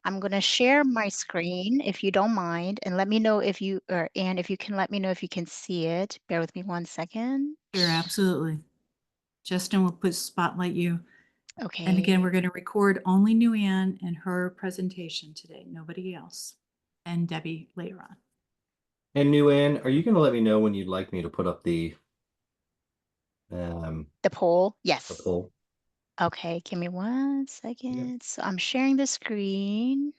I'm going to share my screen if you don't mind, and let me know if you, and if you can let me know if you can see it. Bear with me 1 second. Sure, absolutely. Justin will spotlight you. And again, Okay. we're going to record only Nhu-An and her presentation today, nobody else, and Debbie later on. And Nhu-An, are you going to let me know when you'd like me to put up the poll? Yes. poll? Okay, give me 1 second. Yep. So I'm sharing the screen.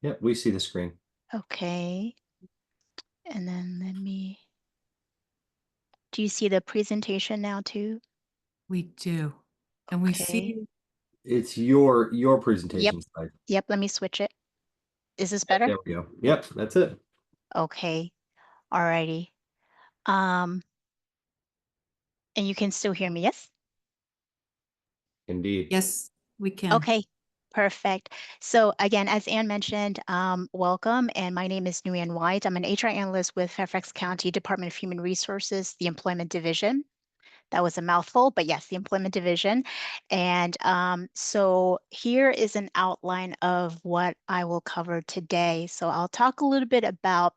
Yep, we see the screen. Okay. And then do you see the presentation now too? We do. And we see it's your presentation slide. Yep, let me switch it. Is this better? There we go. Yep, that's it. Okay. Alrighty. And you can still hear me, yes? Indeed. Yes, we can. Okay, perfect. So again, as Ann mentioned, welcome. And my name is Nhu-An White. I'm an HR analyst with Fairfax County Department of Human Resources, the Employment Division. That was a mouthful, but yes, the Employment Division. And so here is an outline of what I will cover today. So I'll talk a little bit about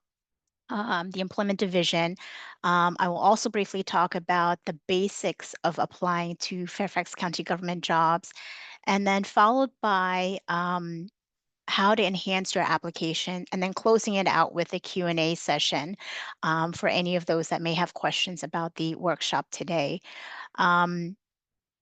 the Employment Division. I will also briefly talk about the basics of applying to Fairfax County government jobs, and then followed by how to enhance your application, and then closing it out with a Q&A session for any of those that may have questions about the workshop today.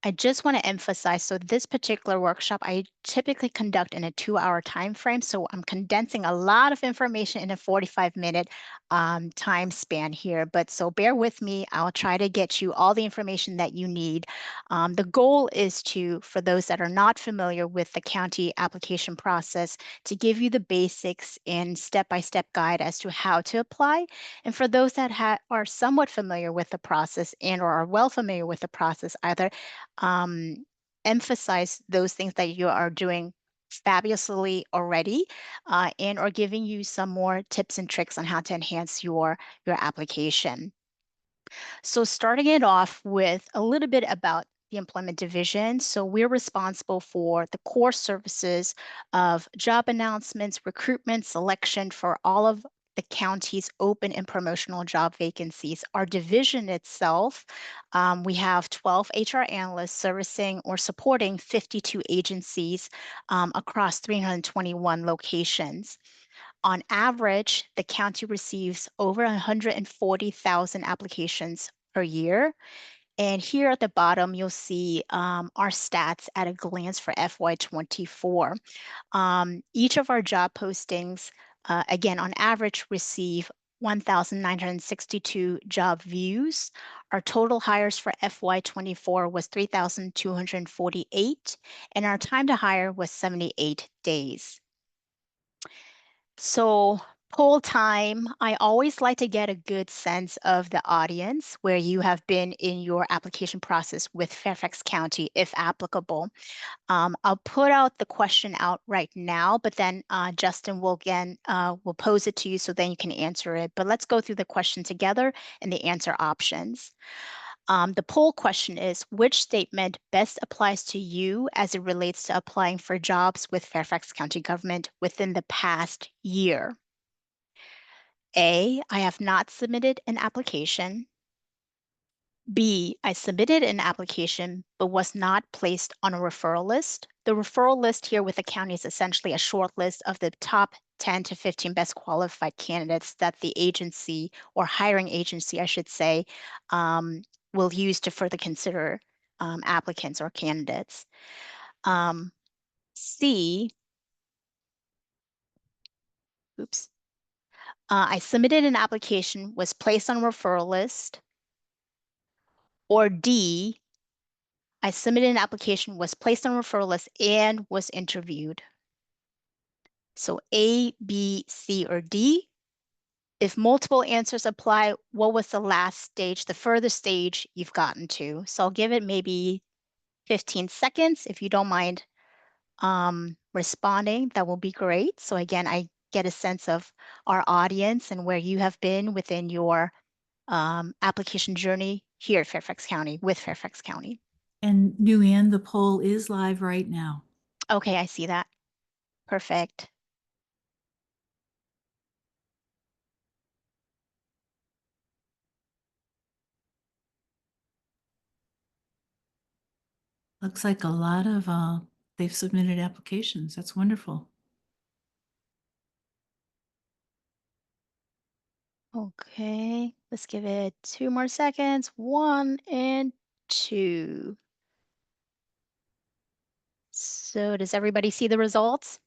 I just want to emphasize, so this particular workshop, I typically conduct in a 2-hour time frame. So I'm condensing a lot of information in a 45-minute time span here. But so bear with me. I'll try to get you all the information that you need. The goal is to, for those that are not familiar with the county application process, to give you the basics and step-by-step guide as to how to apply. And for those that are somewhat familiar with the process and or are well familiar with the process, either emphasize those things that you are doing fabulously already, and or giving you some more tips and tricks on how to enhance your application. So starting it off with a little bit about the Employment Division. So we're responsible for the core services of job announcements, recruitment, selection for all of the county's open and promotional job vacancies. Our division itself, we have 12 HR analysts servicing or supporting 52 agencies across 321 locations. On average, the county receives over 140,000 applications per year. And here at the bottom, you'll see our stats at a glance for FY24. Each of our job postings, again, on average, receive 1,962 job views. Our total hires for FY24 was 3,248, and our time to hire was 78 days. So poll time, I always like to get a good sense of the audience where you have been in your application process with Fairfax County, if applicable. I'll put out the question out right now, but then Justin will will pose it to you so then you can answer it. But let's go through the question together and the answer options. The poll question is, which statement best applies to you as it relates to applying for jobs with Fairfax County government within the past year? A, I have not submitted an application. B, I submitted an application but was not placed on a referral list. The referral list here with the county is essentially a short list of the top 10 to 15 best qualified candidates that the agency, or hiring agency, I should say, will use to further consider applicants or candidates. C, oops, I submitted an application, was placed on a referral list. Or D, I submitted an application, was placed on a referral list, and was interviewed. So A, B, C, or D. If multiple answers apply, what was the last stage, the furthest stage you've gotten to? So I'll give it maybe 15 seconds. If you don't mind responding, that will be great. So again, I get a sense of our audience and where you have been within your application journey here at Fairfax County, with Fairfax County. And Nhu-An, the poll is live right now. Okay, I see that. Perfect. Looks like a lot of, they've submitted applications. That's wonderful. Okay, let's give it 2 more seconds. 1 and 2. So does everybody see the results?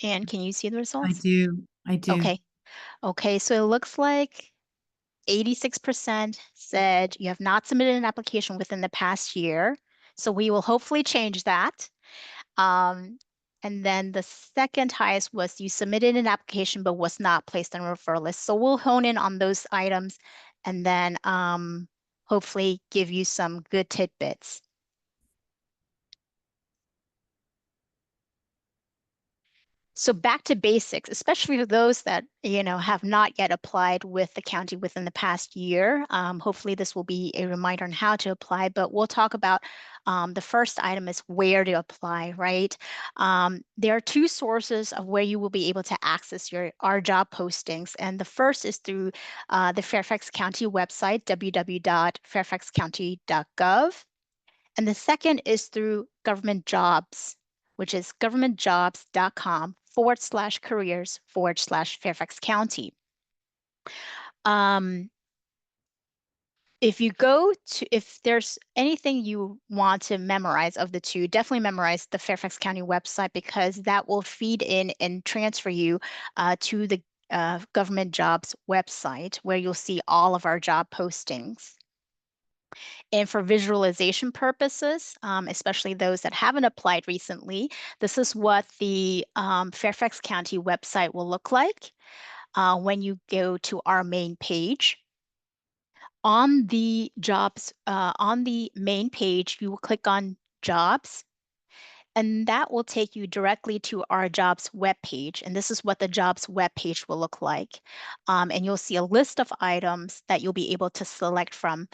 And can you see the I results? do. I do. Okay. Okay, so it looks like 86% said you have not submitted an application within the past year. So we will hopefully change that. And then the second highest was you submitted an application but was not placed on a referral list. So we'll hone in on those items and then hopefully give you some good tidbits. So back to basics, especially for those that, have not yet applied with the county within the past year. Hopefully this will be a reminder on how to apply, but we'll talk about the first item is where to apply, right? There are 2 sources of where you will be able to access our job postings. And the first is through the Fairfax County website, www.fairfaxcounty.gov. And the second is through government jobs, which is governmentjobs.com/careers/Fairfax County. If there's anything you want to memorize of the 2, definitely memorize the Fairfax County website because that will feed in and transfer you to the government jobs website where you'll see all of our job postings. And for visualization purposes, especially those that haven't applied recently, this is what the Fairfax County website will look like when you go to our main page. On the main page, you will click on Jobs, and that will take you directly to our jobs webpage. And this is what the jobs webpage will look like. And you'll see a list of items that you'll be able to select from,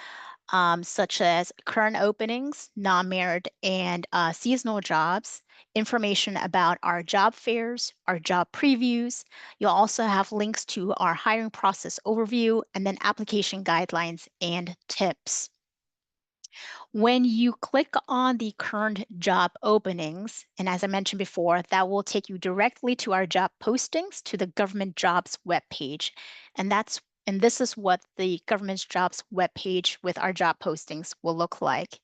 such as current openings, non-merit and seasonal jobs, information about our job fairs, our job previews. You'll also have links to our hiring process overview and then application guidelines and tips. When you click on the current job openings, and as I mentioned before, that will take you directly to our job postings to the government jobs webpage. And this is what the government jobs webpage with our job postings will look like.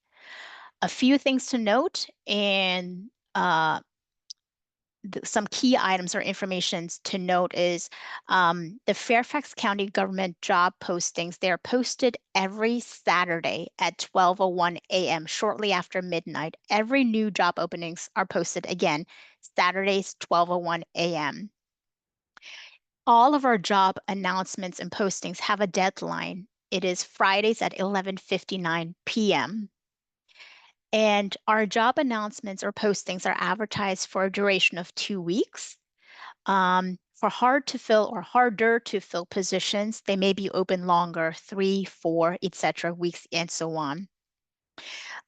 A few things to note and some key items or information to note is the Fairfax County government job postings. They're posted every Saturday at 12:01 a.m. shortly after midnight. Every new job openings are posted again, Saturdays, 12:01 a.m. All of our job announcements and postings have a deadline. It is Fridays at 11:59 p.m. And our job announcements or postings are advertised for a duration of 2 weeks. For hard to fill or harder to fill positions, they may be open longer, 3, 4, etc. weeks, and so on.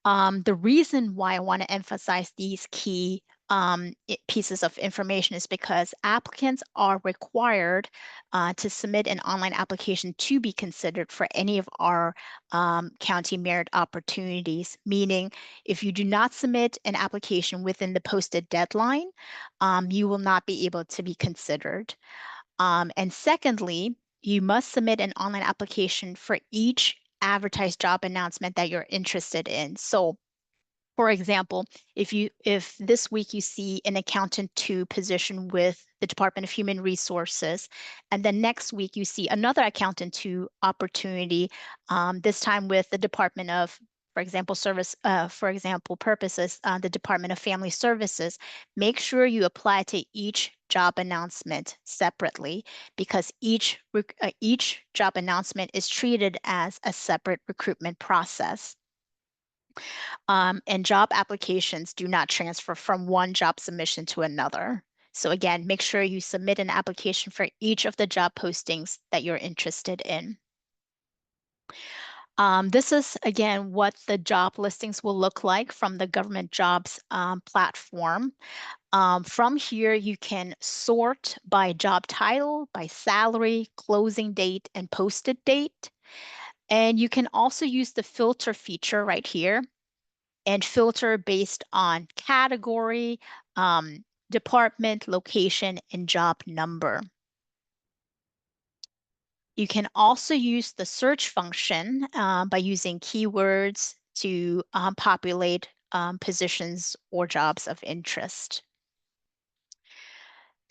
The reason why I want to emphasize these key pieces of information is because applicants are required to submit an online application to be considered for any of our county merit opportunities, meaning if you do not submit an application within the posted deadline, you will not be able to be considered. And secondly, you must submit an online application for each advertised job announcement that you're interested in. So for example, if this week you see an accountant 2 position with the Department of Human Resources, and then next week you see another accountant 2 opportunity, this time with the Department of, for example, purposes, the Department of Family Services, make sure you apply to each job announcement separately because each job announcement is treated as a separate recruitment process. And job applications do not transfer from one job submission to another. So again, make sure you submit an application for each of the job postings that you're interested in. This is, again, what the job listings will look like from the government jobs platform. From here, you can sort by job title, by salary, closing date, and posted date. And you can also use the filter feature right here and filter based on category, department, location, and job number. You can also use the search function by using keywords to populate positions or jobs of interest.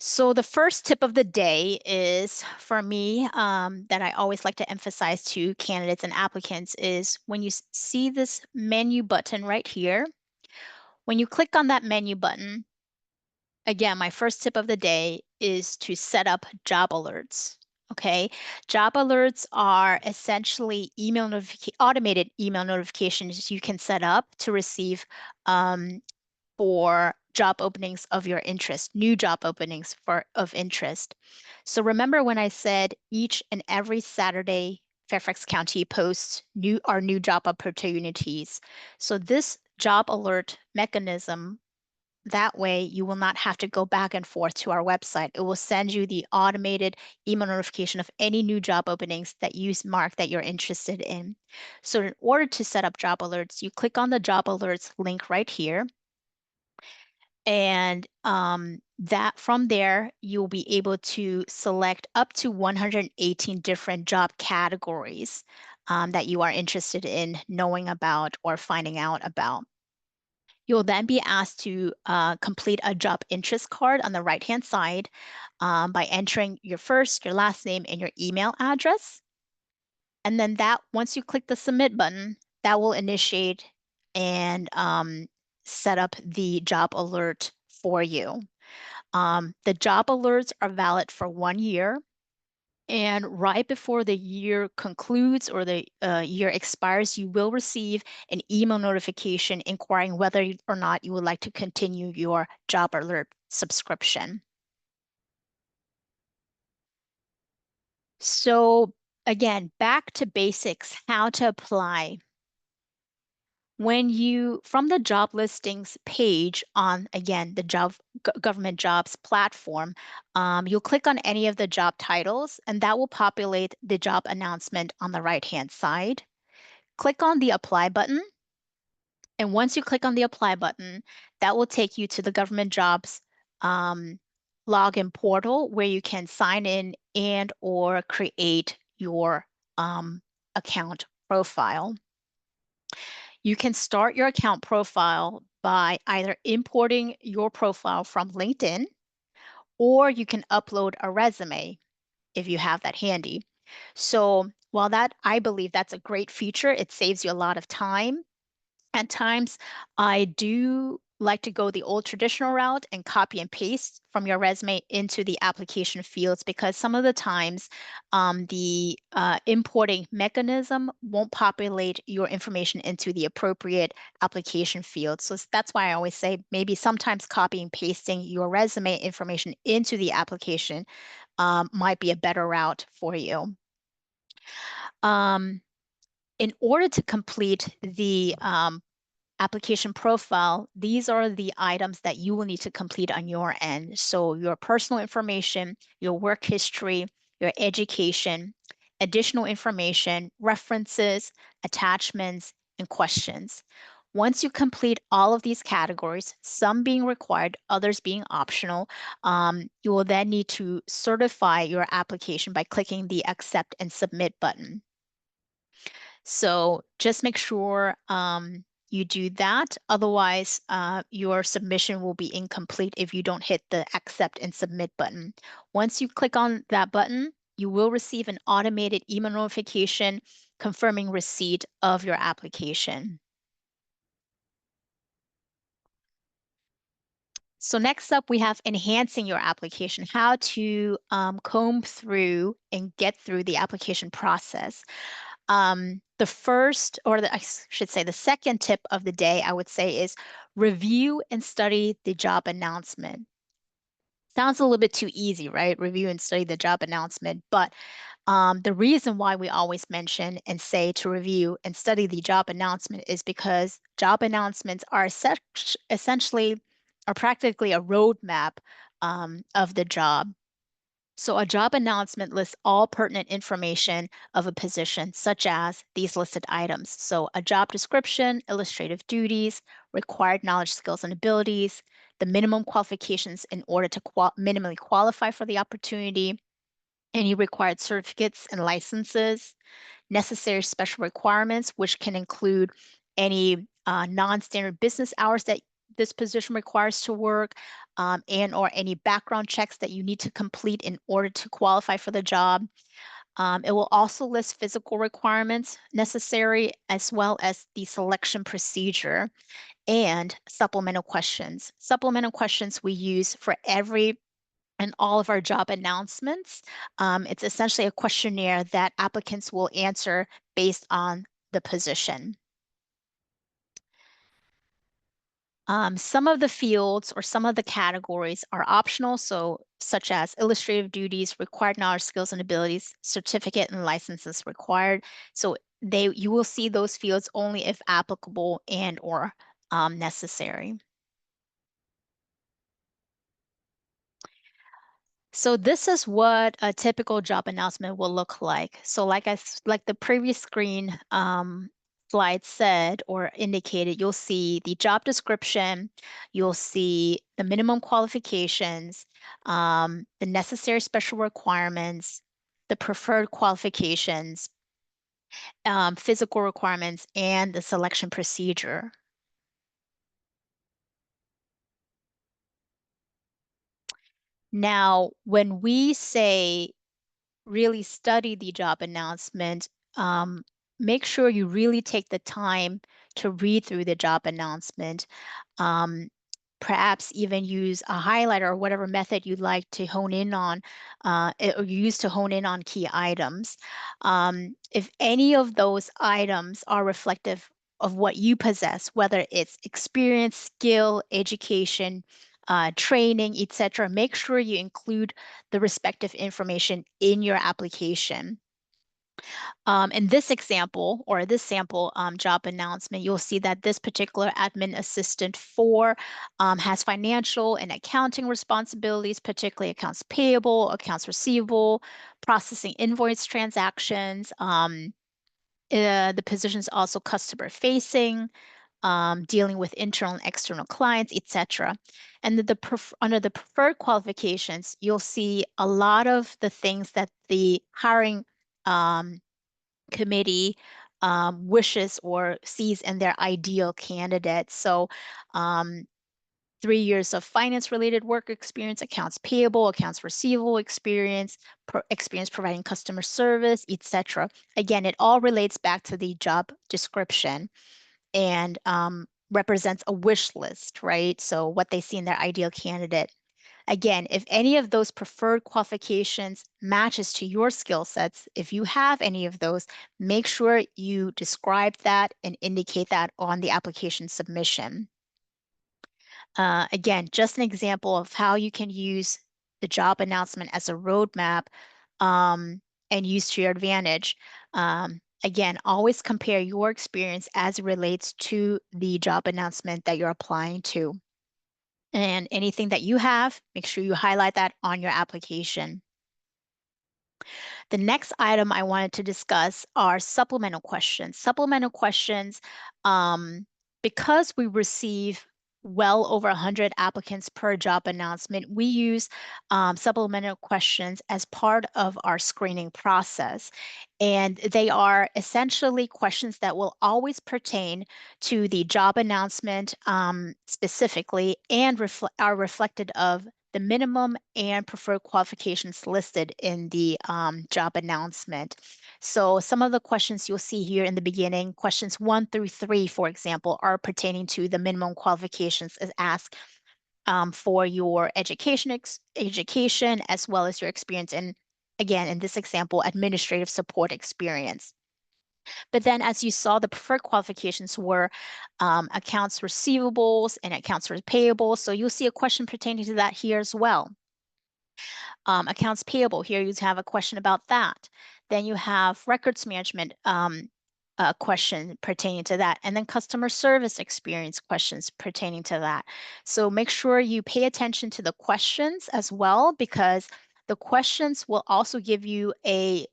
So the first tip of the day is, for me, that I always like to emphasize to candidates and applicants is when you see this menu button right here, when you click on that menu button, again, my first tip of the day is to set up job alerts. Okay, job alerts are essentially automated email notifications you can set up to receive for job openings of your interest, new job openings of interest. So remember when I said each and every Saturday, Fairfax County posts our new job opportunities. So this job alert mechanism, that way you will not have to go back and forth to our website. It will send you the automated email notification of any new job openings that you mark that you're interested in. So in order to set up job alerts, you click on the job alerts link right here. And that from there, you'll be able to select up to 118 different job categories that you are interested in knowing about or finding out about. You'll then be asked to complete a job interest card on the right-hand side by entering your first, your last name, and your email address. And then once you click the submit button, that will initiate and set up the job alert for you. The job alerts are valid for 1 year. And right before the year concludes or the year expires, you will receive an email notification inquiring whether or not you would like to continue your job alert subscription. So again, back to basics, how to apply. From the job listings page on, again, the government jobs platform, you'll click on any of the job titles and that will populate the job announcement on the right-hand side. Click on the apply button. And once you click on the apply button, that will take you to the government jobs login portal where you can sign in and or create your account profile. You can start your account profile by either importing your profile from LinkedIn, or you can upload a resume if you have that handy. So while I believe that's a great feature, it saves you a lot of time. At times, I do like to go the old traditional route and copy and paste from your resume into the application fields because some of the times the importing mechanism won't populate your information into the appropriate application field. So that's why I always say maybe sometimes copying and pasting your resume information into the application might be a better route for you. In order to complete the application profile, these are the items that you will need to complete on your end. So your personal information, your work history, your education, additional information, references, attachments, and questions. Once you complete all of these categories, some being required, others being optional, you will then need to certify your application by clicking the accept and submit button. So just make sure you do that. Otherwise, your submission will be incomplete if you don't hit the accept and submit button. Once you click on that button, you will receive an automated email notification confirming receipt of your application. So next up, we have enhancing your application, how to comb through and get through the application process. The first, I should say the second tip of the day, I would say, is review and study the job announcement. Sounds a little bit too easy, right? Review and study the job announcement. But the reason why we always mention and say to review and study the job announcement is because job announcements are essentially or practically a roadmap of the job. So a job announcement lists all pertinent information of a position, such as these listed items. So a job description, illustrative duties, required knowledge, skills, and abilities, the minimum qualifications in order to minimally qualify for the opportunity, any required certificates and licenses, necessary special requirements, which can include any non-standard business hours that this position requires to work, and or any background checks that you need to complete in order to qualify for the job. It will also list physical requirements necessary, as well as the selection procedure and supplemental questions. Supplemental questions we use for every and all of our job announcements. It's essentially a questionnaire that applicants will answer based on the position. Some of the fields or some of the categories are optional, so such as illustrative duties, required knowledge, skills, and abilities, certificate and licenses required. So you will see those fields only if applicable and or necessary. So this is what a typical job announcement will look like. So like the previous screen slide said or indicated, you'll see the job description, you'll see the minimum qualifications, the necessary special requirements, the preferred qualifications, physical requirements, and the selection procedure. Now, when we say really study the job announcement, make sure you really take the time to read through the job announcement. Um, Perhaps even use a highlighter or whatever method you'd like to hone in on, or use to hone in on key items. If any of those items are reflective of what you possess, whether it's experience, skill, education, training, etc., make sure you include the respective information in your application. In this example or this sample job announcement, you'll see that this particular admin assistant 4 has financial and accounting responsibilities, particularly accounts payable, accounts receivable, processing invoice transactions. The position is also customer facing, dealing with internal and external clients, etc. And under the preferred qualifications, you'll see a lot of the things that the hiring committee wishes or sees in their ideal candidate. So 3 years of finance-related work experience, accounts payable, accounts receivable experience, experience providing customer service, etc. Again, it all relates back to the job description and represents a wish list, right? So what they see in their ideal candidate. Again, if any of those preferred qualifications matches to your skill sets, if you have any of those, make sure you describe that and indicate that on the application submission. Again, just an example of how you can use the job announcement as a roadmap and use to your advantage. Again, always compare your experience as it relates to the job announcement that you're applying to. And anything that you have, make sure you highlight that on your application. The next item I wanted to discuss are supplemental questions. Supplemental questions, because we receive well over 100 applicants per job announcement, we use supplemental questions as part of our screening process. And they are essentially questions that will always pertain to the job announcement specifically and are reflected of the minimum and preferred qualifications listed in the job announcement. So some of the questions you'll see here in the beginning, questions 1 through 3, for example, are pertaining to the minimum qualifications as asked for your education as well as your experience in, again, in this example, administrative support experience. But then as you saw, the preferred qualifications were accounts receivables and accounts payables. So you'll see a question pertaining to that here as well. Accounts payable, here you have a question about that. Then you have records management question pertaining to that, and then customer service experience questions pertaining to that. So make sure you pay attention to the questions as well, because the questions will also give you a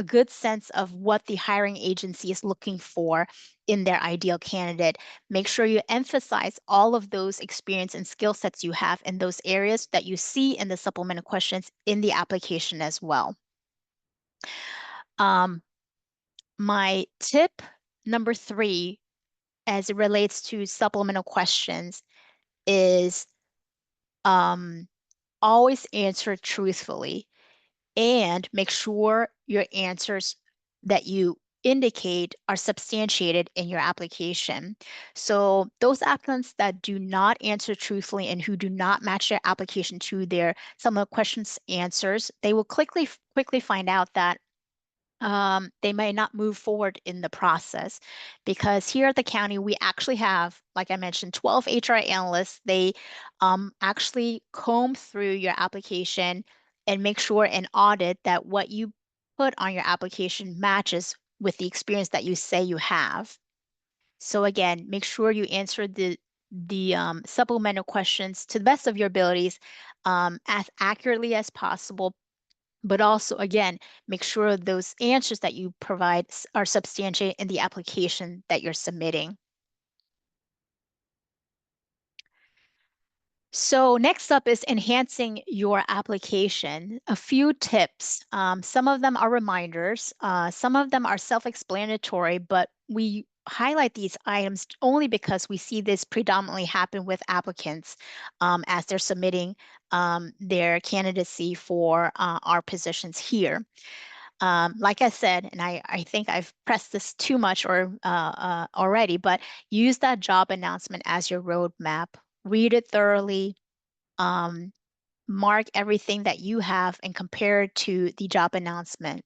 good sense of what the hiring agency is looking for in their ideal candidate. Make sure you emphasize all of those experience and skill sets you have in those areas that you see in the supplemental questions in the application as well. My tip number 3, as it relates to supplemental questions, is always answer truthfully, and make sure your answers that you indicate are substantiated in your application. So those applicants that do not answer truthfully and who do not match their application to their some of the questions answers, they will quickly find out that they may not move forward in the process, because here at the county, we actually have, like I mentioned, 12 HR analysts. They actually comb through your application and make sure and audit that what you put on your application matches with the experience that you say you have. So again, make sure you answer the supplemental questions to the best of your abilities, as accurately as possible, but also, again, make sure those answers that you provide are substantiated in the application that you're submitting. So next up is enhancing your application. A few tips. Some of them are reminders. Some of them are self-explanatory, but we highlight these items only because we see this predominantly happen with applicants as they're submitting their candidacy for our positions here. Like I said, and I think I've pressed this too much or already, but use that job announcement as your roadmap. Read it thoroughly, um, mark everything that you have and compare it to the job announcement.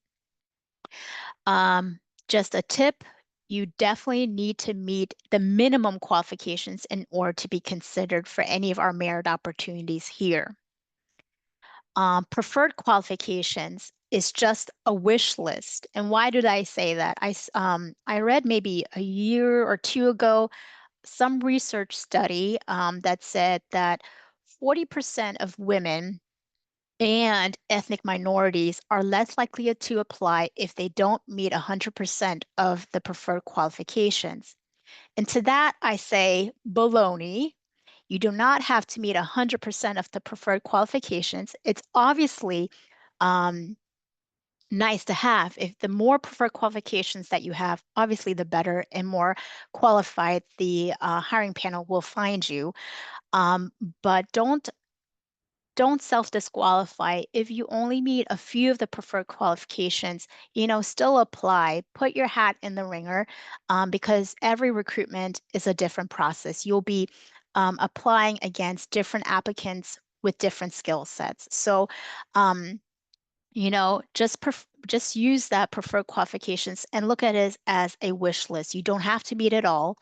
Just a tip, you definitely need to meet the minimum qualifications in order to be considered for any of our merit opportunities here. Preferred qualifications is just a wish list. And why did I say that? I read maybe a year or two ago some research study that said that 40% of women and ethnic minorities are less likely to apply if they don't meet 100% of the preferred qualifications. And to that, I say baloney. You do not have to meet 100% of the preferred qualifications. It's obviously nice to have. If the more preferred qualifications that you have, obviously the better and more qualified the hiring panel will find you. But don't self-disqualify. If you only meet a few of the preferred qualifications, still apply. Put your hat in the ringer, because every recruitment is a different process. You'll be applying against different applicants with different skill sets. So, just use that preferred qualifications and look at it as a wish list. You don't have to meet it all.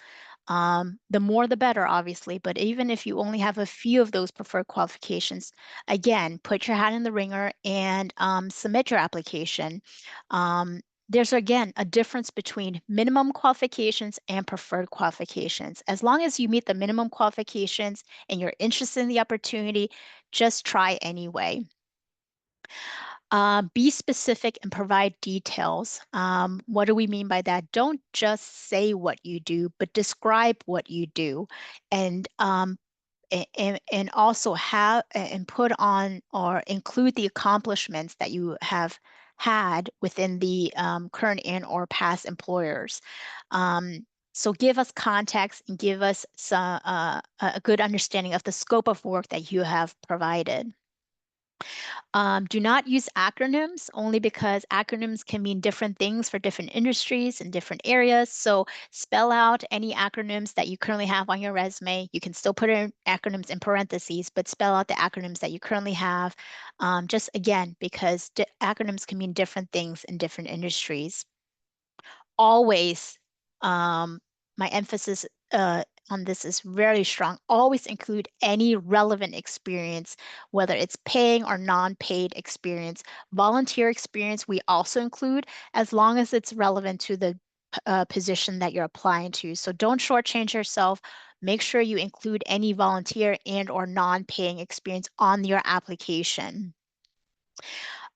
The more the better, obviously, but even if you only have a few of those preferred qualifications, again, put your hat in the ringer and submit your application. There's, again, a difference between minimum qualifications and preferred qualifications. As long as you meet the minimum qualifications and you're interested in the opportunity, just try anyway. Be specific and provide details. What do we mean by that? Don't just say what you do, but describe what you do, and and also have and put on or include the accomplishments that you have had within the current and or past employers. So give us context and give us a good understanding of the scope of work that you have provided. Do not use acronyms, only because acronyms can mean different things for different industries and different areas. So spell out any acronyms that you currently have on your resume. You can still put in acronyms in parentheses, but spell out the acronyms that you currently have. Just again, because acronyms can mean different things in different industries. Always, my emphasis on this is very strong. Always include any relevant experience, whether it's paying or non-paid experience. Volunteer experience we also include, as long as it's relevant to the position that you're applying to. So don't shortchange yourself. Make sure you include any volunteer and or non-paying experience on your application.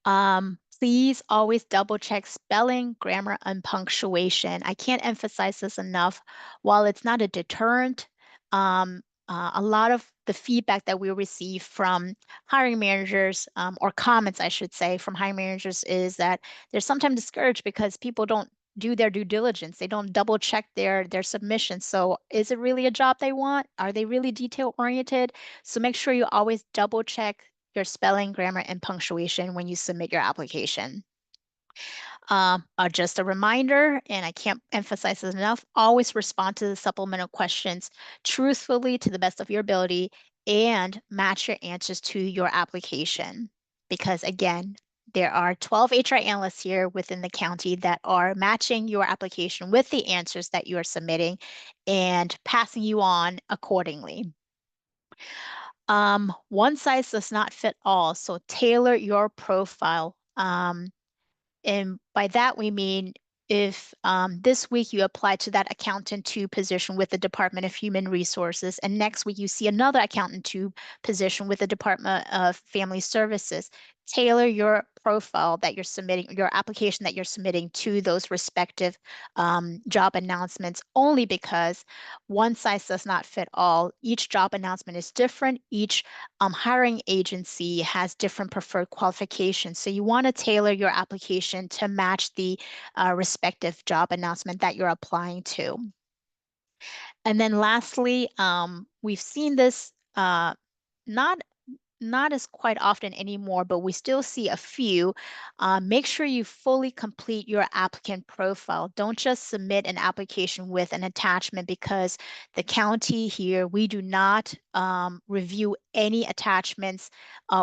Please always double check spelling, grammar, and punctuation. I can't emphasize this enough. While it's not a deterrent, a lot of the feedback that we receive from hiring managers, or comments, I should say, from hiring managers is that they're sometimes discouraged because people don't do their due diligence. They don't double check their submissions. So is it really a job they want? Are they really detail oriented? So make sure you always double check your spelling, grammar, and punctuation when you submit your application. Just a reminder, and I can't emphasize this enough, always respond to the supplemental questions truthfully to the best of your ability and match your answers to your application. Because again, there are 12 HR analysts here within the county that are matching your application with the answers that you are submitting and passing you on accordingly. One size does not fit all, so tailor your profile. And by that, we mean if this week you apply to that accountant two position with the Department of Human Resources, and next week you see another accountant two position with the Department of Family Services, tailor your profile that you're submitting, your application that you're submitting to those respective job announcements, only because one size does not fit all. Each job announcement is different. Each hiring agency has different preferred qualifications. So you want to tailor your application to match the respective job announcement that you're applying to. And then lastly, we've seen this not not as quite often anymore, but we still see a few. Make sure you fully complete your applicant profile. Don't just submit an application with an attachment, because the county here, we do not review any attachments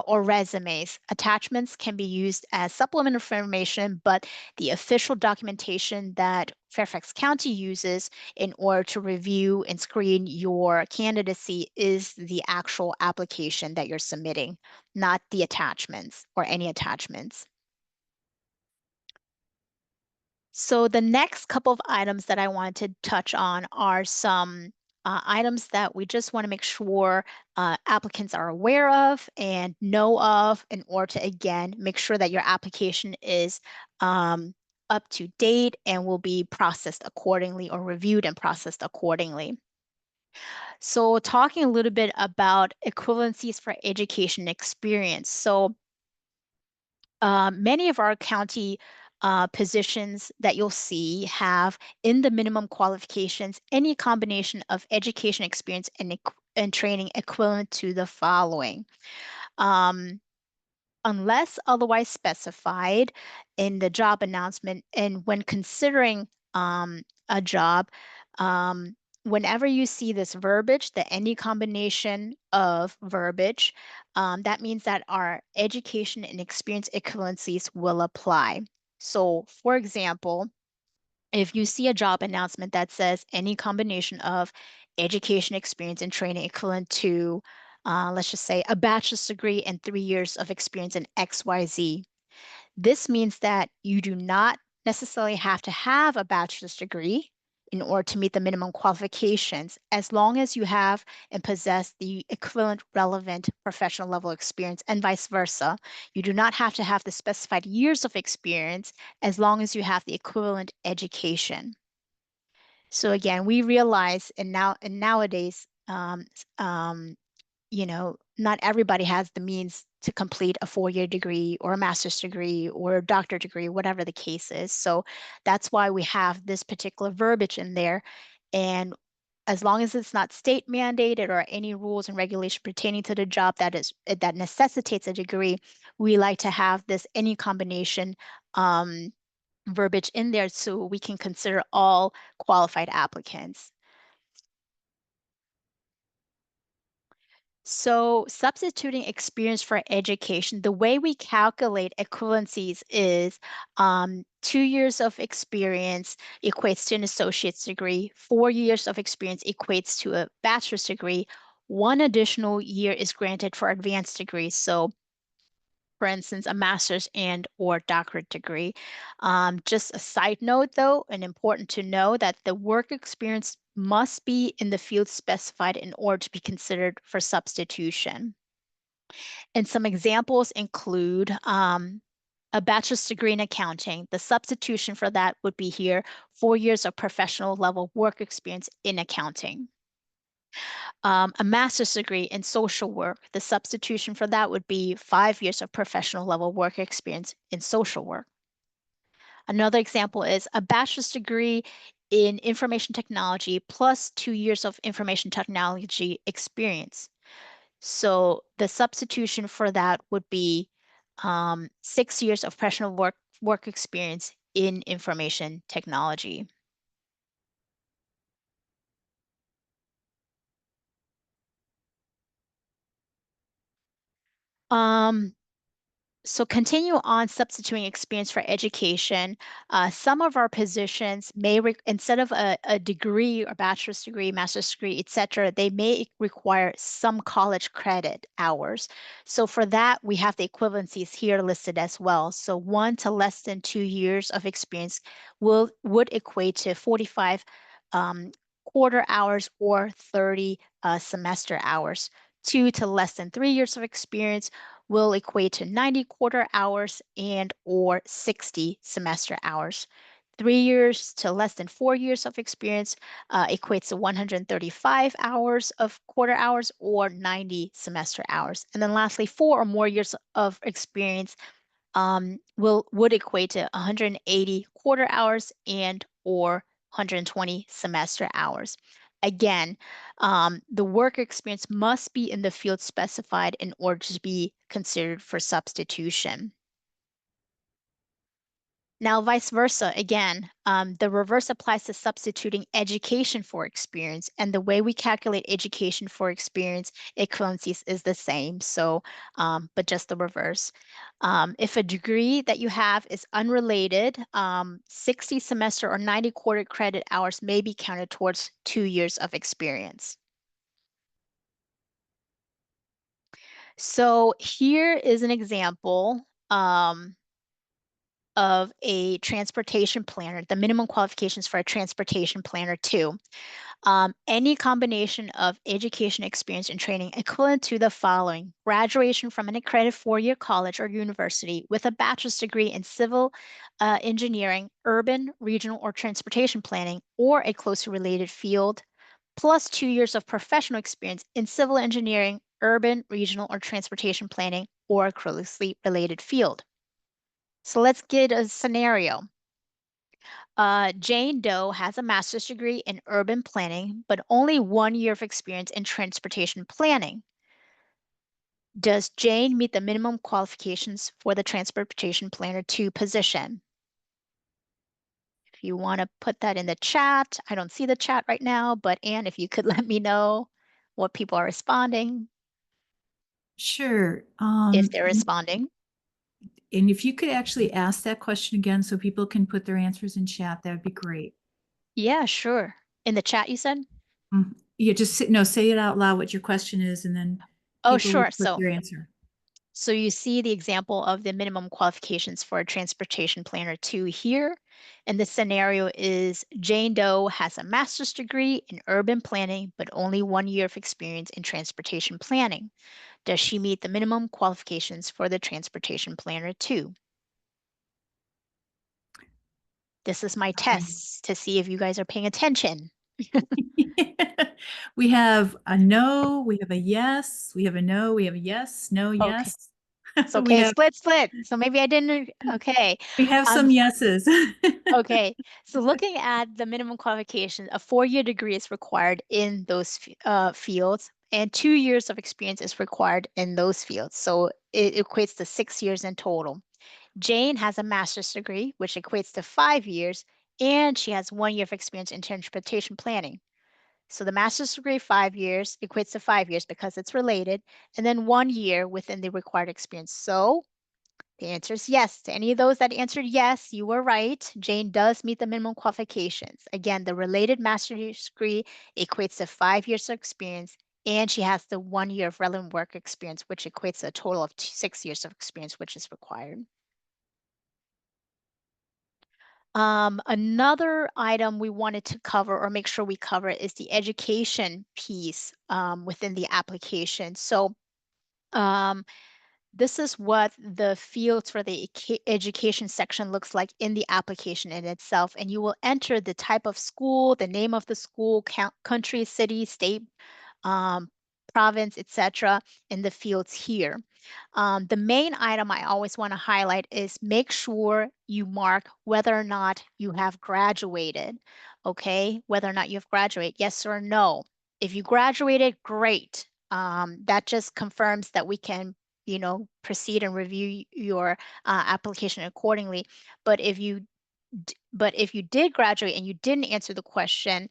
or resumes. Attachments can be used as supplemental information, but the official documentation that Fairfax County uses in order to review and screen your candidacy is the actual application that you're submitting, not the attachments or any attachments. So the next couple of items that I wanted to touch on are some items that we just want to make sure applicants are aware of and know of in order to, again, make sure that your application is up to date and will be processed accordingly or reviewed and processed accordingly. So talking a little bit about equivalencies for education experience. So many of our county positions that you'll see have in the minimum qualifications any combination of education experience and training equivalent to the following. Unless otherwise specified in the job announcement, and when considering a job, whenever you see this verbiage, the any combination of verbiage, that means that our education and experience equivalencies will apply. So, for example, if you see a job announcement that says any combination of education, experience, and training equivalent to, let's just say, a bachelor's degree and 3 years of experience in XYZ, this means that you do not necessarily have to have a bachelor's degree in order to meet the minimum qualifications, as long as you have and possess the equivalent relevant professional level experience, and vice versa. You do not have to have the specified years of experience as long as you have the equivalent education. So again, we realize, and nowadays, not everybody has the means to complete a 4-year degree or a master's degree or a doctorate degree, whatever the case is. So that's why we have this particular verbiage in there. And as long as it's not state mandated or any rules and regulation pertaining to the job that necessitates a degree, we like to have this any combination verbiage in there so we can consider all qualified applicants. So, substituting experience for education, the way we calculate equivalencies is 2 years of experience equates to an associate's degree, 4 years of experience equates to a bachelor's degree, one additional year is granted for advanced degrees. So, for instance, a master's and or doctorate degree. Just a side note, though, and important to know that the work experience must be in the field specified in order to be considered for substitution. And some examples include a bachelor's degree in accounting. The substitution for that would be here 4 years of professional level work experience in accounting. A master's degree in social work. The substitution for that would be 5 years of professional level work experience in social work. Another example is a bachelor's degree in information technology plus 2 years of information technology experience. So the substitution for that would be 6 years of professional work experience in information technology. Um, So continue on substituting experience for education. Some of our positions may, instead of a degree or bachelor's degree, master's degree, etc., they may require some college credit hours. So for that, we have the equivalencies here listed as well. So 1 to less than 2 years of experience would equate to 45 quarter hours or 30 semester hours. 2 to less than 3 years of experience will equate to 90 quarter hours and or 60 semester hours. 3 years to less than 4 years of experience equates to 135 hours of quarter hours or 90 semester hours. And then lastly, 4 or more years of experience would equate to 180 quarter hours and or 120 semester hours. Again, the work experience must be in the field specified in order to be considered for substitution. Now, vice versa, again, the reverse applies to substituting education for experience. And the way we calculate education for experience equivalencies is the same. So, but just the reverse. If a degree that you have is unrelated, 60 semester or 90 quarter credit hours may be counted towards 2 years of experience. So here is an example. Of a transportation planner, the minimum qualifications for a transportation planner too. Any combination of education, experience, and training equivalent to the following: graduation from an accredited four-year college or university with a bachelor's degree in civil engineering, urban, regional, or transportation planning, or a closely related field, plus 2 years of professional experience in civil engineering, urban, regional, or transportation planning, or a closely related field. So let's get a scenario. Jane Doe has a master's degree in urban planning, but only 1 year of experience in transportation planning. Does Jane meet the minimum qualifications for the transportation planner 2 position? If you want to put that in the chat, I don't see the chat right now, but Anne, if you could let me know what people are responding, Sure. if they're responding. And if you could actually ask that question again so people can put their answers in chat, that would be great. Yeah, sure. In the chat, you said? Yeah, just say it out loud what your question is, and then Oh, people will sure. put their answer. So you see the example of the minimum qualifications for a transportation planner 2 here. And the scenario is Jane Doe has a master's degree in urban planning, but only 1 year of experience in transportation planning. Does she meet the minimum qualifications for the transportation planner 2? This is my test to see if you guys are paying attention. We have a no, we have a yes, we have a no, we have a yes, no, Okay. yes. It's We okay, have split. So maybe I didn't, okay. some yeses. Okay, so looking at the minimum qualification, a four-year degree is required in those fields, and 2 years of experience is required in those fields. So it equates to 6 years in total. Jane has a master's degree, which equates to 5 years, and she has 1 year of experience in transportation planning. So the master's degree, 5 years, equates to 5 years because it's related, and then 1 year within the required experience. So the answer is yes. To any of those that answered yes, you were right. Jane does meet the minimum qualifications. Again, the related master's degree equates to 5 years of experience, and she has the 1 year of relevant work experience, which equates to a total of 6 years of experience, which is required. Another item we wanted to cover or make sure we cover is the education piece within the application. So um, this is what the fields for the education section looks like in the application in itself. And you will enter the type of school, the name of the school, country, city, state, um, province, etc. in the fields here. The main item I always want to highlight is make sure you mark whether or not you have graduated, okay? Whether or not you've graduated, yes or no. If you graduated, great. That just confirms that we can, proceed and review your application accordingly. But if you did graduate and you didn't answer the question,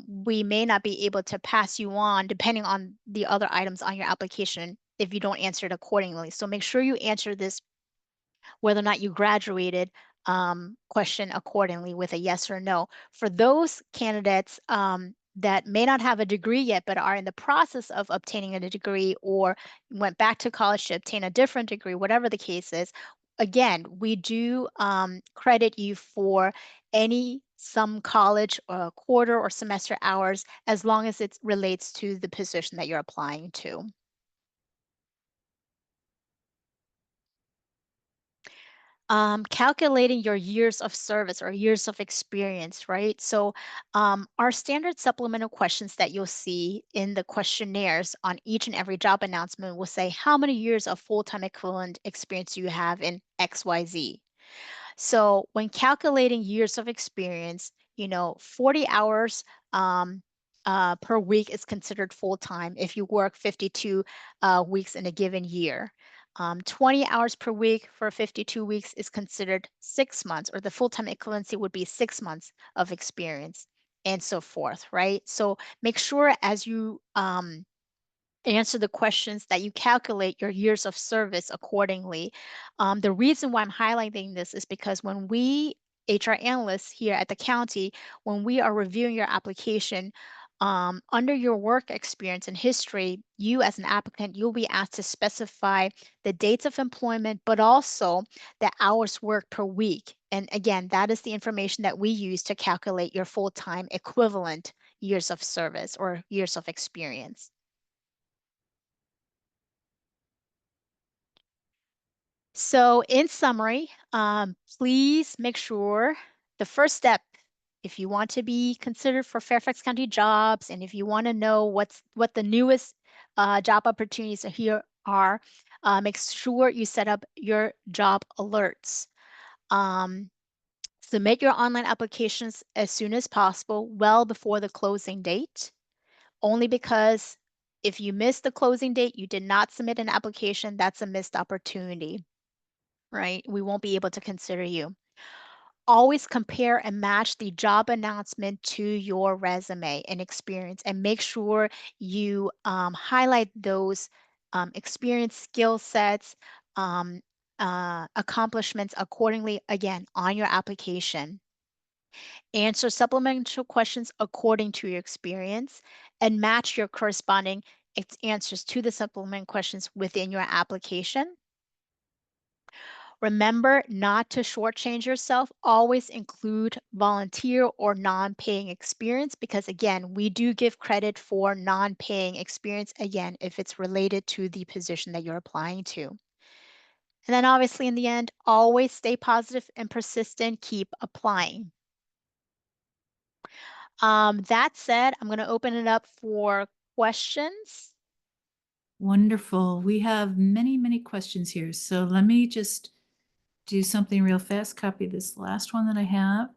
we may not be able to pass you on depending on the other items on your application if you don't answer it accordingly. So make sure you answer this whether or not you graduated question accordingly with a yes or no. For those candidates that may not have a degree yet, but are in the process of obtaining a degree or went back to college to obtain a different degree, whatever the case is, again, we do credit you for some college quarter or semester hours as long as it relates to the position that you're applying to. Calculating your years of service or years of experience, right? So our standard supplemental questions that you'll see in the questionnaires on each and every job announcement will say, how many years of full-time equivalent experience do you have in XYZ? So when calculating years of experience, 40 hours per week is considered full-time if you work 52 weeks in a given year. 20 hours per week for 52 weeks is considered 6 months, or the full-time equivalency would be 6 months of experience, and so forth, right? So make sure as you answer the questions that you calculate your years of service accordingly. The reason why I'm highlighting this is because when we, HR analysts here at the county, when we are reviewing your application, under your work experience and history, you as an applicant, you'll be asked to specify the dates of employment, but also the hours worked per week. And again, that is the information that we use to calculate your full-time equivalent years of service or years of experience. So in summary, please make sure the first step, if you want to be considered for Fairfax County jobs, and if you want to know what the newest job opportunities here are, make sure you set up your job alerts. Submit your online applications as soon as possible, well before the closing date, only because if you miss the closing date, you did not submit an application, that's a missed opportunity. Right? We won't be able to consider you. Always compare and match the job announcement to your resume and experience, and make sure you highlight those experience, skill sets, accomplishments accordingly, again, on your application. Answer supplemental questions according to your experience and match your corresponding answers to the supplemental questions within your application. Remember not to shortchange yourself. Always include volunteer or non-paying experience because, again, we do give credit for non-paying experience, again, if it's related to the position that you're applying to. And then obviously in the end, always stay positive and persistent. Keep applying. That said, I'm going to open it up for questions. Wonderful. We have many, many questions here. So let me just do something real fast, copy this last one that I have,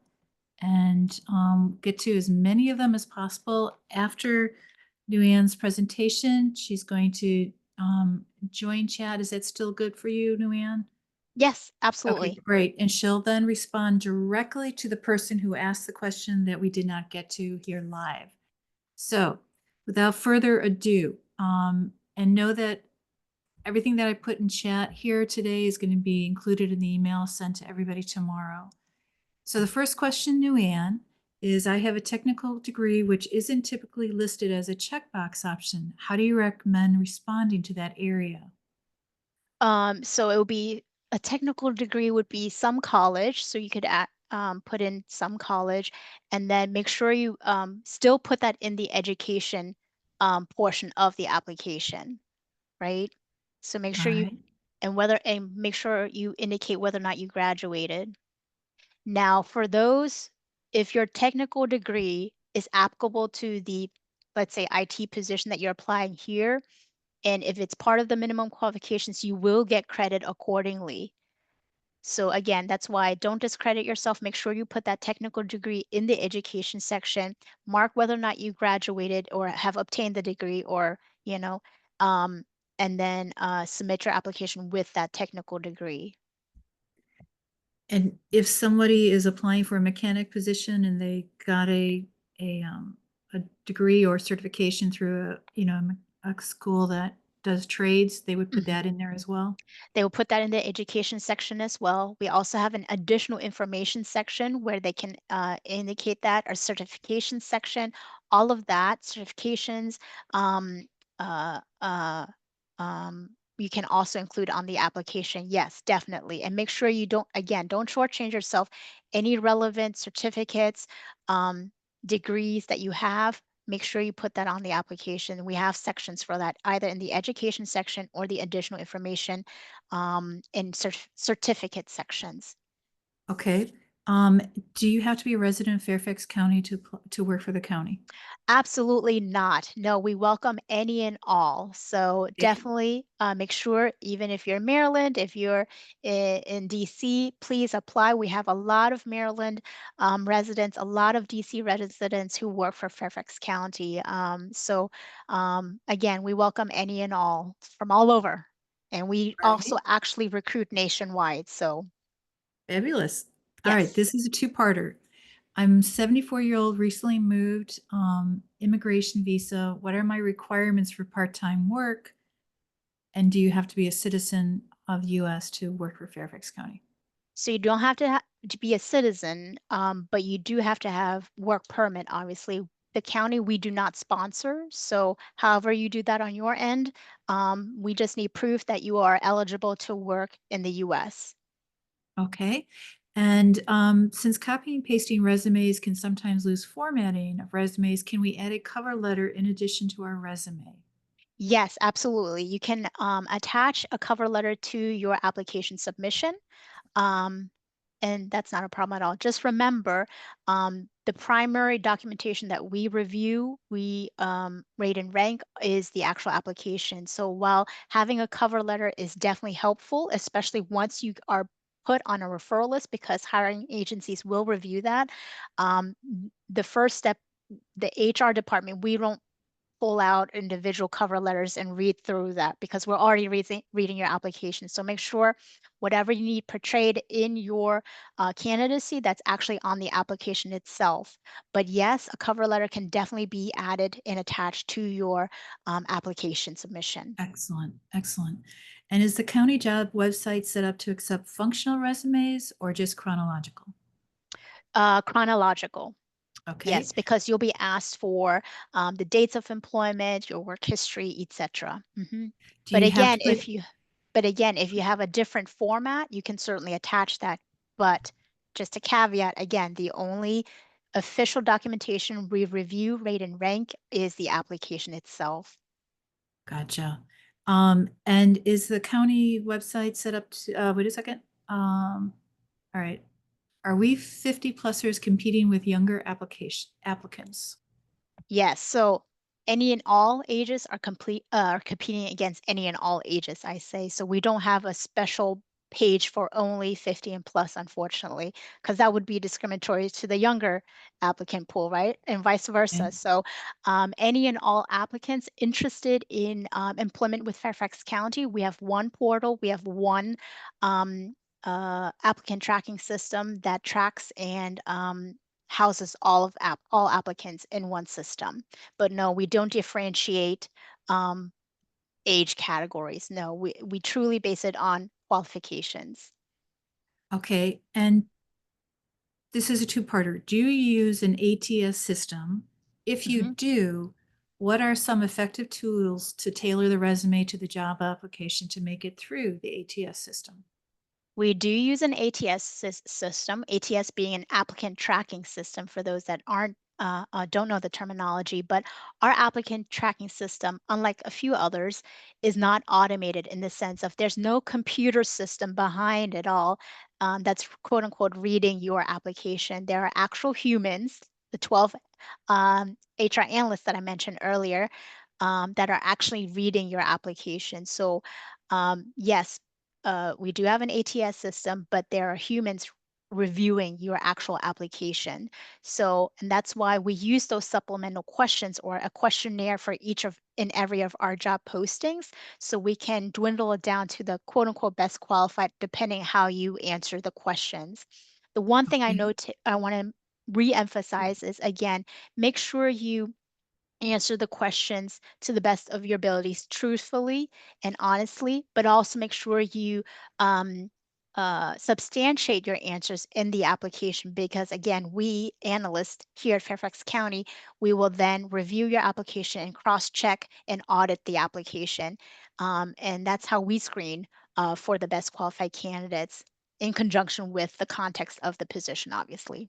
and get to as many of them as possible. After Nhu-An's presentation, she's going to join chat. Is that still good for you, Nhu-An? Yes, Okay, absolutely. great. And she'll then respond directly to the person who asked the question that we did not get to here live. So without further ado, and know that everything that I put in chat here today is going to be included in the email sent to everybody tomorrow. So the first question, Nhu-An, is I have a technical degree which isn't typically listed as a checkbox option. How do you recommend responding to that area? So it would be a technical degree would be some college. So you could put in some college and then make sure you still put that in the education portion of the application, right? So make All sure you right. and make sure you indicate whether or not you graduated. Now, for those, if your technical degree is applicable to the, let's say, IT position that you're applying here, and if it's part of the minimum qualifications, you will get credit accordingly. So again, that's why don't discredit yourself. Make sure you put that technical degree in the education section, mark whether or not you graduated or have obtained the degree or, you know, um, and then submit your application with that technical degree. And if somebody is applying for a mechanic position and they got a, a degree or certification through a school that does trades, they would put Mhm. that in there as well? They will put that in the education section as well. We also have an additional information section where they can indicate that, our certification section, all of that, certifications, um, uh, uh, you can also include on the application. Yes, definitely. And make sure you don't shortchange yourself. Any relevant certificates, degrees that you have, make sure you put that on the application. We have sections for that, either in the education section or the additional information in certificate sections. Okay. Do you have to be a resident of Fairfax County to work for the county? Absolutely not. No, we welcome any and all. So Okay. definitely make sure, even if you're in Maryland, if you're in DC, please apply. We have a lot of Maryland residents, a lot of DC residents who work for Fairfax County. Again, we welcome any and all from all over. And we All also right. actually recruit nationwide. So Fabulous. All right. yes. This is a two-parter. I'm 74-year-old, recently moved, immigration visa. What are my requirements for part-time work? And do you have to be a citizen of the US to work for Fairfax County? So you don't have to be a citizen, but you do have to have work permit, obviously. The county, we do not sponsor. So however you do that on your end, we just need proof that you are eligible to work in the US. Okay. And since copying and pasting resumes can sometimes lose formatting of resumes, can we add a cover letter in addition to our resume? Yes, absolutely. You can attach a cover letter to your application submission. Um, and that's not a problem at all. Just remember, the primary documentation that we review, we rate and rank is the actual application. So while having a cover letter is definitely helpful, especially once you are put on a referral list, because hiring agencies will review that. The first step, the HR department, we don't pull out individual cover letters and read through that because we're already reading your application. So make sure whatever you need portrayed in your candidacy, that's actually on the application itself. But yes, a cover letter can definitely be added and attached to your application submission. Excellent, excellent. And is the county job website set up to accept functional resumes or just chronological? Chronological. Okay. Yes, because you'll be asked for the dates of employment, your work history, etc. Do But you have to again, put, if you have a different format, you can certainly attach that. But just a caveat, again, the only official documentation we review, rate, and rank is the application itself. gotcha. And is the county website set up to, wait a second. All right. Are we 50 plusers competing with younger applicants? Yes, so any and all ages are competing against any and all ages, I say. So we don't have a special page for only 50 and plus, unfortunately, because that would be discriminatory to the younger applicant pool, right? And vice Okay. versa. So any and all applicants interested in employment with Fairfax County, we have one portal, we have one applicant tracking system that tracks and houses all applicants in one system. But no, we don't differentiate um, age categories. No, we truly base it on qualifications. Okay, and this is a two-parter. Do you use an ATS system? If you Mhm. do, what are some effective tools to tailor the resume to the job application to make it through the ATS system? We do use an ATS system, ATS being an applicant tracking system for those that don't know the terminology, but our applicant tracking system, unlike a few others, is not automated in the sense of there's no computer system behind it all that's quote unquote reading your application. There are actual humans, the 12 HR analysts that I mentioned earlier, that are actually reading your application. So, yes, we do have an ATS system, but there are humans reviewing your actual application. So, and that's why we use those supplemental questions or a questionnaire for each of in every of our job postings. So we can dwindle it down to the quote unquote best qualified, depending how you answer the questions. The one thing Okay. I want to re-emphasize is again, make sure you answer the questions to the best of your abilities truthfully and honestly, but also make sure you um, substantiate your answers in the application because, again, we analysts here at Fairfax County, we will then review your application and cross check and audit the application. And that's how we screen for the best qualified candidates in conjunction with the context of the position, obviously.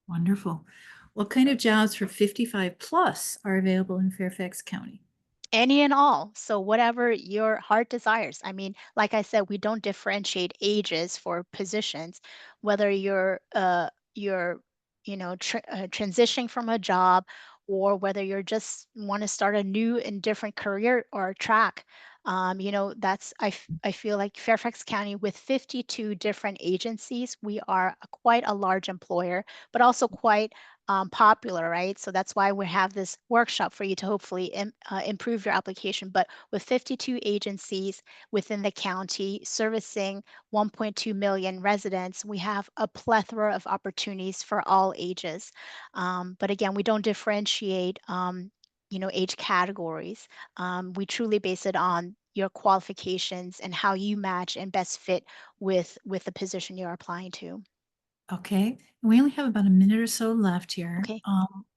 Wonderful. What kind of jobs for 55 plus are available in Fairfax County? Any and all. So whatever your heart desires. I mean, like I said, we don't differentiate ages for positions, whether you're transitioning from a job or whether you're just want to start a new and different career or track. That's I feel like Fairfax County with 52 different agencies, we are quite a large employer, but also quite popular, right? So that's why we have this workshop for you to hopefully improve your application. But with 52 agencies within the county servicing 1.2 million residents, we have a plethora of opportunities for all ages. But again, we don't differentiate, age categories. We truly base it on your qualifications and how you match and best fit with the position you're applying to. Okay, we only have about a minute or so left here. Okay.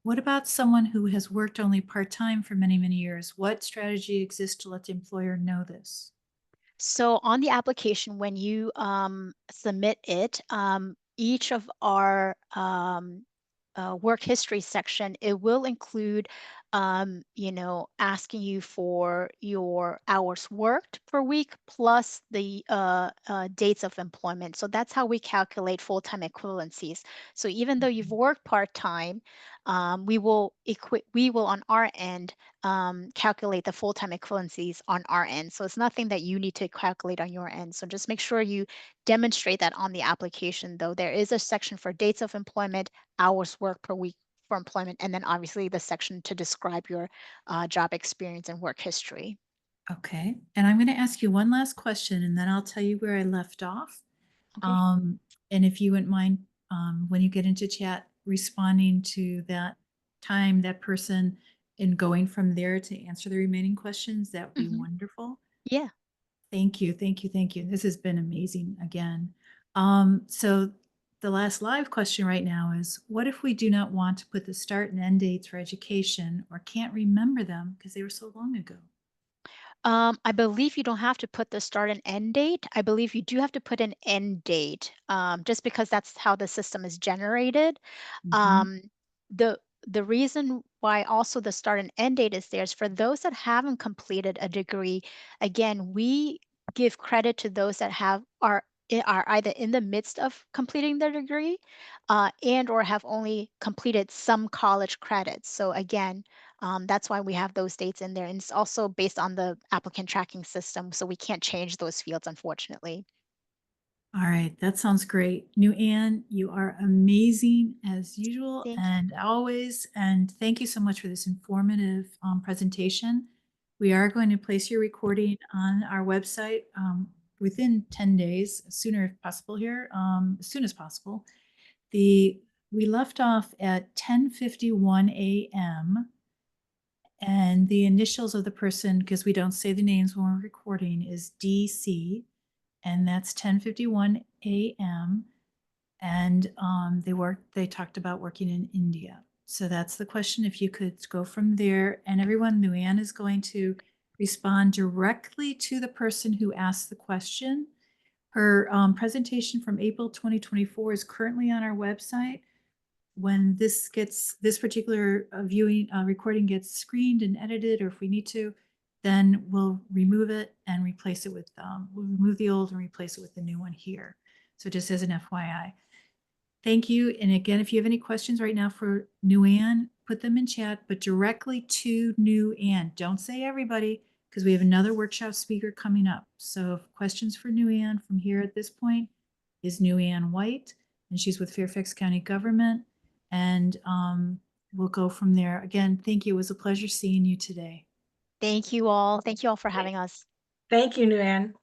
What about someone who has worked only part-time for many, many years? What strategy exists to let the employer know this? So on the application, when you submit it, each of our work history section, it will include, asking you for your hours worked per week plus the dates of employment. So that's how we calculate full-time equivalencies. So even though you've worked part-time, we will on our end calculate the full-time equivalencies on our end. So it's nothing that you need to calculate on your end. So just make sure you demonstrate that on the application, though. There is a section for dates of employment, hours worked per week for employment, and then obviously the section to describe your job experience and work history. Okay, and I'm going to ask you one last question and then I'll tell you where I left off. Okay. Um, and if you wouldn't mind, when you get into chat, responding to that time, that person, and going from there to answer the remaining questions, that would be Hmm. wonderful. Yeah. Thank you, thank you, thank you. This has been amazing again. So the last live question right now is, what if we do not want to put the start and end dates for education or can't remember them because they were so long ago? I believe you don't have to put the start and end date. I believe you do have to put an end date, just because that's how the system is generated. Mhm. Um, the the reason why also the start and end date is there is for those that haven't completed a degree. Again, we give credit to those that are either in the midst of completing their degree, and or have only completed some college credits. So again, that's why we have those dates in there, and it's also based on the applicant tracking system. So we can't change those fields, unfortunately. All right, that sounds great. Nhu-An, you are amazing as usual Thank you. and always. And thank you so much for this informative presentation. We are going to place your recording on our website within 10 days, sooner if possible here, as soon as possible. The we left off at 10:51 a.m. and the initials of the person, because we don't say the names when we're recording, is DC, and that's 10:51 a.m. And they talked about working in India. So that's the question. If you could go from there, and everyone, Nhu-An is going to respond directly to the person who asked the question. Her presentation from April 2024 is currently on our website. When this particular recording gets screened and edited, or if we need to, then we'll remove it and replace it with, we'll remove the old and replace it with the new one here. So just as an FYI. Thank you. And again, if you have any questions right now for Nhu-An, put them in chat, but directly to Nhu-An. Don't say everybody, because we have another workshop speaker coming up. So questions for Nhu-An from here at this point is Nhu-An White, and she's with Fairfax County Government. And we'll go from there. Again, thank you. It was a pleasure seeing you today. Thank you all. Thank you all for having us. Thank you, Nhu-An.